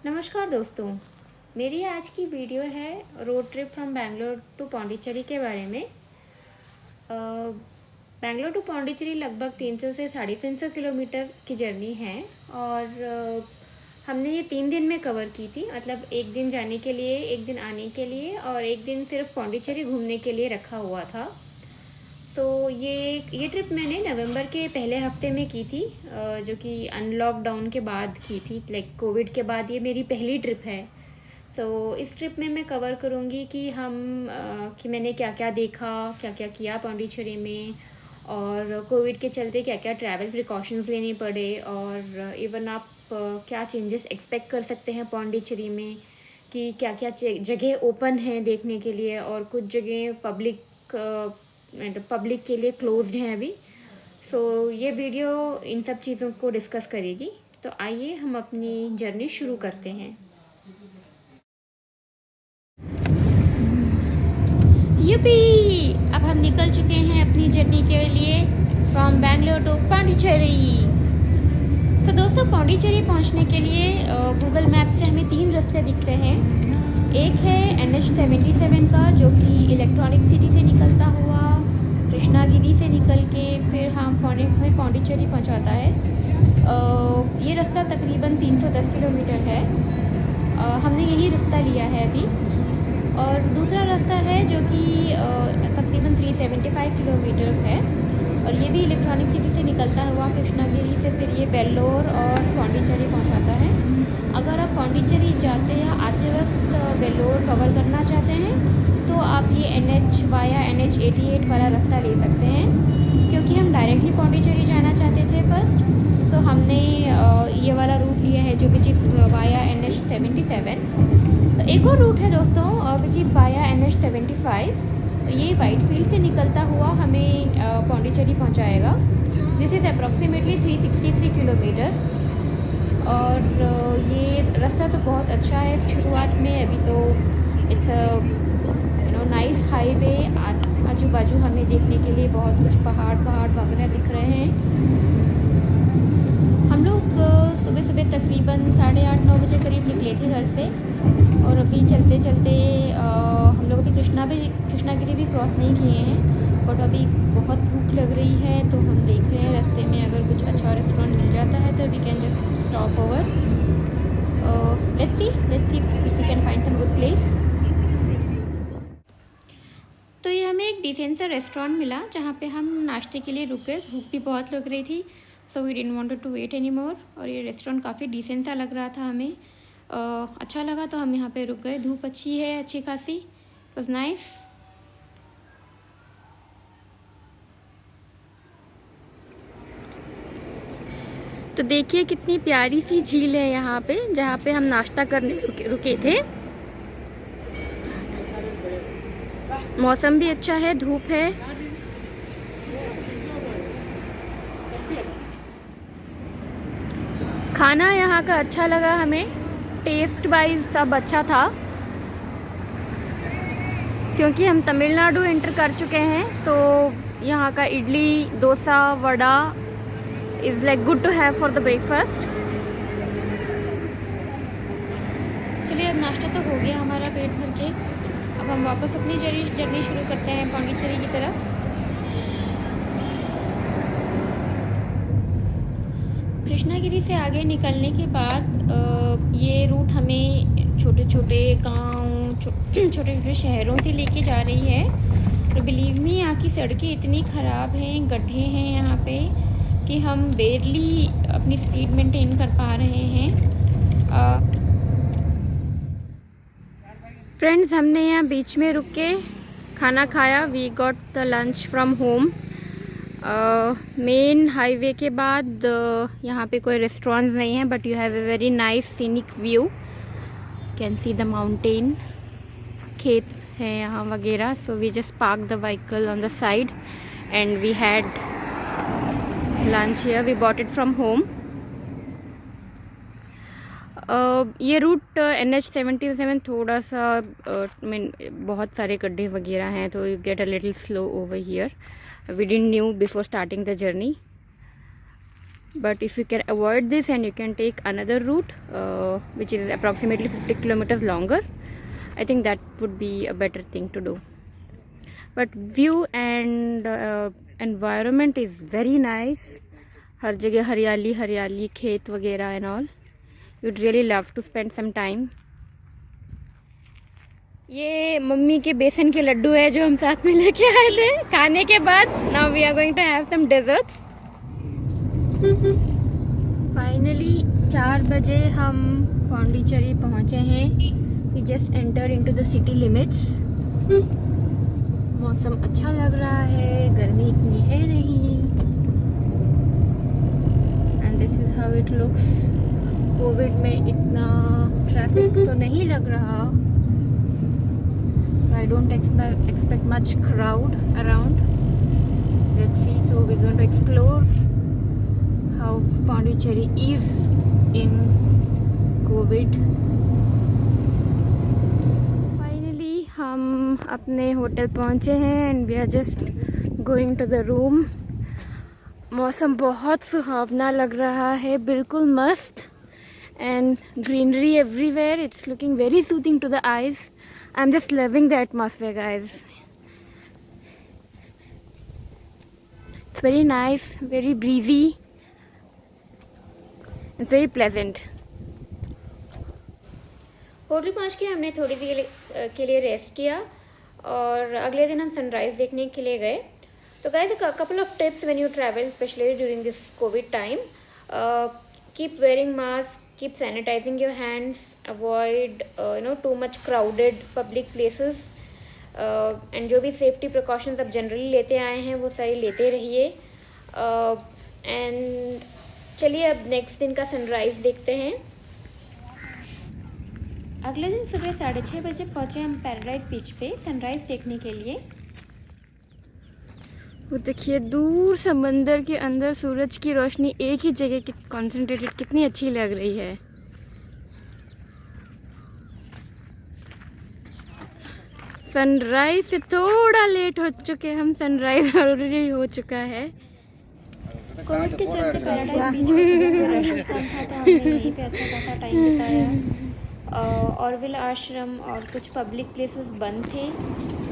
नमस्कार दोस्तों, मेरी आज की वीडियो है road trip from Bangalore to Pondicherry के बारे में। बैंगलोर टू पौंडीचेरी लगभग 300 से 350 किलोमीटर की जर्नी है और हमने ये 3 दिन में कवर की थी। मतलब एक दिन जाने के लिए, एक दिन आने के लिए और एक दिन सिर्फ पौंडीचेरी घूमने के लिए रखा हुआ था। तो ये ट्रिप मैंने नवंबर के पहले हफ्ते में की थी, जो कि अनलॉकडाउन के बाद की थी। लाइक कोविड के बाद ये मेरी पहली ट्रिप है। इस ट्रिप में मैं कवर करूँगी कि कि मैंने क्या क्या देखा, क्या क्या किया पौंडीचेरी में, और कोविड के चलते क्या क्या ट्रैवल प्रिकॉशंस लेने पड़े, और इवन आप क्या चेंजेस एक्सपेक्ट कर सकते हैं पौंडीचेरी में, कि क्या क्या जगह ओपन है देखने के लिए और कुछ जगह पब्लिक के लिए क्लोज्ड हैं अभी। ये वीडियो इन सब चीज़ों को डिस्कस करेगी। तो आइए हम अपनी जर्नी शुरू करते हैं। यूपी! अब हम निकल चुके हैं अपनी जर्नी के लिए फ्रॉम बैंगलोर टू पौंडीचेरी। तो दोस्तों, पौंडीचेरी पहुंचने के लिए गूगल मैप से हमें 3 रास्ते दिखते हैं। एक है NH77 का, जो कि इलेक्ट्रॉनिक सिटी से निकलता हुआ कृष्णागिरी से निकल के फिर हमें पौंडीचेरी पहुंचाता है। ये रास्ता तकरीबन 310 किलोमीटर है। हमने यही रास्ता लिया है अभी। और दूसरा रास्ता है जो कि तकरीबन 375 किलोमीटर है, और ये भी इलेक्ट्रॉनिक सिटी से निकलता हुआ कृष्णागिरी से फिर ये बेल्लोर और पौंडीचेरी पहुंचाता है। अगर आप पौंडीचेरी जाते या आते वक्त बेल्लोर कवर करना चाहते हैं तो आप ये NH88 वाला रास्ता ले सकते हैं। क्योंकि हम डायरेक्टली पौंडीचेरी जाना चाहते थे फर्स्ट, तो हमने ये वाला रूट लिया है जो कि वाया NH77। तो एक और रूट है दोस्तों विच इज़ वाया NH75। ये वाइट फील्ड से निकलता हुआ हमें पौंडीचेरी पहुंचाएगा। This is approximately 363 kilometre. और ये रास्ता तो बहुत अच्छा है शुरुआत में। अभी तो इट्स नाइस हाईवे। आजू बाजू हमें देखने के लिए बहुत कुछ पहाड़ वगैरह दिख रहे हैं। हम लोग सुबह सुबह तकरीबन 8:30-9 बजे करीब निकले थे घर से, और अभी चलते चलते हम लोग अभी कृष्णागिरी भी क्रॉस नहीं किए हैं। बट अभी बहुत भूख लग रही है, तो हम देख रहे हैं रास्ते में अगर कुछ अच्छा रेस्टोरेंट मिल जाता है तो we can just stop over. Let's see if we can find some good place. तो ये हमें एक डिसेंट सा रेस्टोरेंट मिला जहाँ पे हम नाश्ते के लिए रुके। भूख भी बहुत लग रही थी, so we didn't want to wait any more. और ये रेस्टोरेंट काफ़ी डिसेंट सा लग रहा था हमें। अच्छा लगा तो हम यहाँ पे रुक गए। धूप अच्छी है, अच्छी खासी। It was nice. तो देखिए कितनी प्यारी सी झील है यहाँ पे, जहाँ पे हम नाश्ता करने रुके थे। मौसम भी अच्छा है, धूप है। खाना यहाँ का अच्छा लगा हमें। टेस्ट वाइज सब अच्छा था। क्योंकि हम तमिलनाडु एंटर कर चुके हैं, तो यहाँ का idli, dosa, vada is like good to have for the breakfast. चलिए, अब नाश्ता तो हो गया हमारा पेट भर के। अब हम वापस अपनी जर्नी शुरू करते हैं पौंडीचेरी की तरफ। कृष्णागिरी से आगे निकलने के बाद ये रूट हमें छोटे छोटे गांव, छोटे छोटे शहरों से लेके जा रही है। और बिलीव मी, यहाँ की सड़कें इतनी ख़राब हैं, गड्ढे हैं यहाँ पे, कि हम बेरली अपनी स्पीड मेंटेन कर पा रहे हैं। फ्रेंड्स, हमने यहाँ बीच में रुक के खाना खाया। We got the lunch from home. Main highway के बाद यहाँ पे कोई रेस्टोरेंट्स नहीं है, but you have a very nice scenic view. Can see the mountain. खेत हैं यहाँ वगैरह। So we just park the vehicle on the side and we had lunch here. We bought it from home. ये route NH77 थोड़ा सा बहुत सारे गड्ढे वगैरह हैं, तो you get a little slow over here. We didn't knew before starting the journey. but if you can avoid this and you can take another route which is approximately 50 kilometers longer, I think that would be a better thing to do. But view and environment is very nice. हर जगह हरियाली हरियाली, खेत वगैरह and all. you'd really love to spend some time. ये mummy के बेसन के लड्डू है जो हम साथ में लेके आए थे खाने के बाद. Now we are going to have some desserts. Finally 4 बजे हम पौंडीचेरी पहुंचे हैं. We just enter into the city limits. मौसम अच्छा लग रहा है, गर्मी इतनी है नहीं. And this is how it looks. Covid में इतना ट्रैफिक तो नहीं लग रहा. I don't expect much crowd around. Let's see. So we're going to explore how Pondicherry is in COVID. Finally हम अपने होटल पहुँचे हैं and we are just going to the room. मौसम बहुत सुहावना लग रहा है, बिल्कुल मस्त. And greenery everywhere. It's looking very soothing to the eyes. I'm just loving the atmosphere, guys. It's very nice, very breezy. It's very pleasant. Hotel पहुंच के हमने थोड़ी देर के लिए रेस्ट किया और अगले दिन हम सनराइज देखने के लिए गए. तो guys, a couple of tips when you travel, especially during this COVID time. Keep wearing mask. Keep sanitizing your hands. Avoid too much crowded public places. And जो भी safety precautions आप generally लेते आए हैं वो सारी लेते रहिए. And चलिए अब नेक्स्ट दिन का सनराइज़ देखते हैं. अगले दिन सुबह 6:30 बजे पहुँचे हम पैराडाइज बीच पे सनराइज़ देखने के लिए. वो देखिए दूर समंदर के अंदर सूरज की रोशनी एक ही जगह कॉन्सेंट्रेटेड कितनी अच्छी लग रही है. सनराइज से थोड़ा लेट हो चुके हम. सनराइज ऑलरेडी हो चुका है. कोविड के चलते पैराडाइज बीच में रश भी कम था तो हमने यहीं पे अच्छा खासा टाइम बिताया. ऑरविल आश्रम और कुछ पब्लिक प्लेसेस बंद थे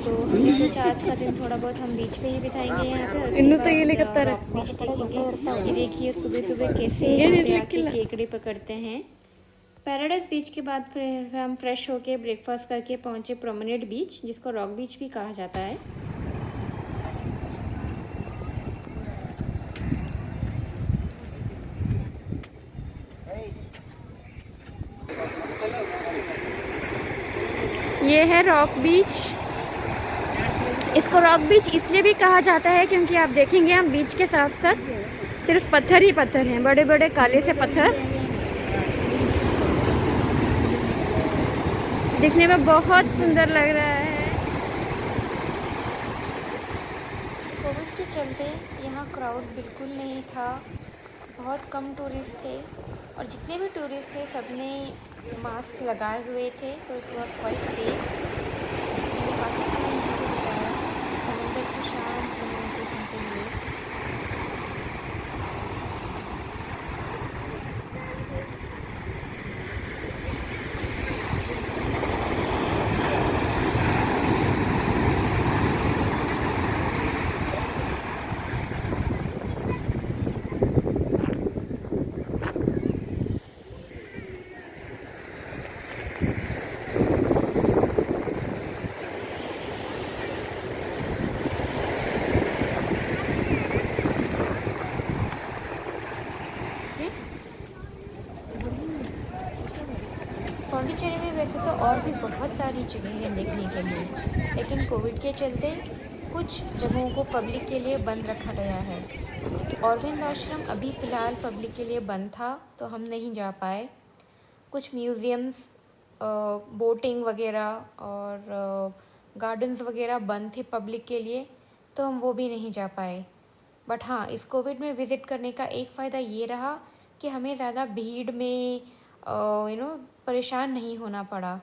तो हमने सोचा आज का दिन थोड़ा बहुत हम बीच पे ही बिताएंगे यहाँ पे. और रॉक बीच देखेंगे. ये देखिए सुबह सुबह कैसे आके केकड़े पकड़ते हैं. पैराडाइज बीच के बाद फिर हम फ्रेश होके ब्रेकफास्ट करके पहुँचे प्रोमेनेड बीच, जिसको रॉक बीच भी कहा जाता है. ये है रॉक बीच. इसको रॉक बीच इसलिए भी कहा जाता है क्योंकि आप देखेंगे हम बीच के साथ साथ सिर्फ पत्थर ही पत्थर हैं, बड़े बड़े काले से पत्थर. दिखने में बहुत सुंदर लग रहा है. कोविड के चलते यहाँ क्राउड बिल्कुल नहीं था. बहुत कम टूरिस्ट थे और जितने भी टूरिस्ट थे सबने मास्क लगाए हुए थे तो इट वॉज क्वाइट सेफ. काफ़ी समय यहाँ पे बिताया समुद्र की शांत लहरों को सुनते हुए. पौंडीचेरी में वैसे तो और भी बहुत सारी जगह हैं देखने के लिए, लेकिन कोविड के चलते कुछ जगहों को पब्लिक के लिए बंद रखा गया है. ऑरविंद आश्रम अभी फ़िलहाल पब्लिक के लिए बंद था तो हम नहीं जा पाए. कुछ म्यूज़ियम्स, बोटिंग वगैरह और गार्डन्स वगैरह बंद थे पब्लिक के लिए तो हम वो भी नहीं जा पाए. बट हाँ, इस कोविड में विज़िट करने का एक फ़ायदा ये रहा कि हमें ज़्यादा भीड़ में परेशान नहीं होना पड़ा.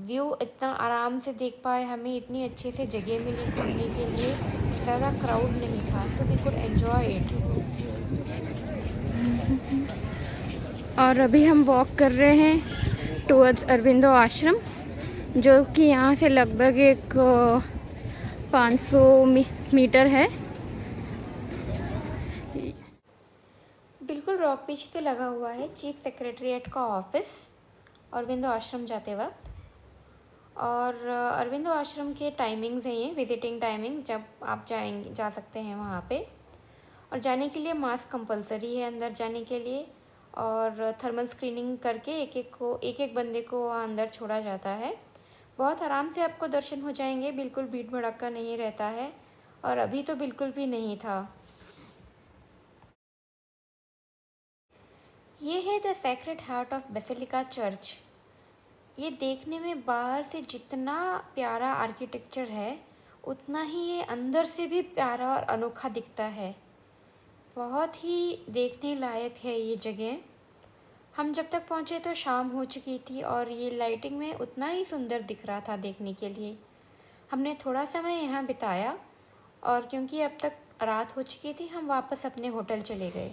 व्यू इतना आराम से देख पाए, हमें इतनी अच्छे से जगह मिली घूमने के लिए, ज़्यादा क्राउड नहीं था तो वी कुड एंजॉय इट. और अभी हम वॉक कर रहे हैं टुवर्ड्स अरविंदो आश्रम, जो कि यहाँ से लगभग एक 500 मीटर है। बिल्कुल रॉक बीच से लगा हुआ है चीफ सेक्रेटरीट का ऑफिस अरविंदो आश्रम जाते वक्त। और अरविंदो आश्रम के टाइमिंग्स हैं ये, विजिटिंग टाइमिंग्स, जब आप जा सकते हैं वहाँ पे। और जाने के लिए मास्क कंपलसरी है अंदर जाने के लिए, और थर्मल स्क्रीनिंग करके एक एक बंदे को वहाँ अंदर छोड़ा जाता है। बहुत आराम से आपको दर्शन हो जाएंगे, बिल्कुल भीड़ भड़क्का नहीं रहता है, और अभी तो बिल्कुल भी नहीं था। ये है the sacred heart of basilica church. ये देखने में बाहर से जितना प्यारा आर्किटेक्चर है, उतना ही ये अंदर से भी प्यारा और अनोखा दिखता है। बहुत ही देखने लायक है ये जगह। हम जब तक पहुँचे तो शाम हो चुकी थी, और ये लाइटिंग में उतना ही सुंदर दिख रहा था देखने के लिए। हमने थोड़ा समय यहाँ बिताया, और क्योंकि अब तक रात हो चुकी थी, हम वापस अपने होटल चले गए।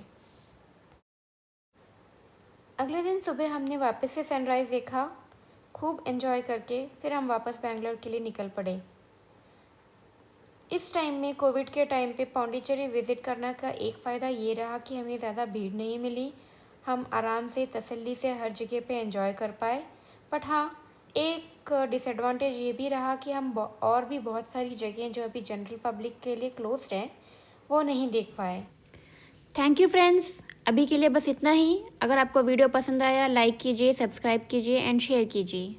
अगले दिन सुबह हमने वापस से सनराइज़ देखा, खूब एंजॉय करके फिर हम वापस बेंगलोर के लिए निकल पड़े। इस टाइम में, कोविड के टाइम पे पौंडीचेरी विज़िट करने का एक फ़ायदा ये रहा कि हमें ज़्यादा भीड़ नहीं मिली, हम आराम से तसल्ली से हर जगह पे एंजॉय कर पाए। बट हाँ, एक डिसएडवांटेज ये भी रहा कि हम और भी बहुत सारी जगहें जो अभी जनरल पब्लिक के लिए क्लोज्ड हैं, वो नहीं देख पाए। थैंक यू फ्रेंड्स, अभी के लिए बस इतना ही। अगर आपको वीडियो पसंद आया, लाइक कीजिए, सब्सक्राइब कीजिए एंड शेयर कीजिए।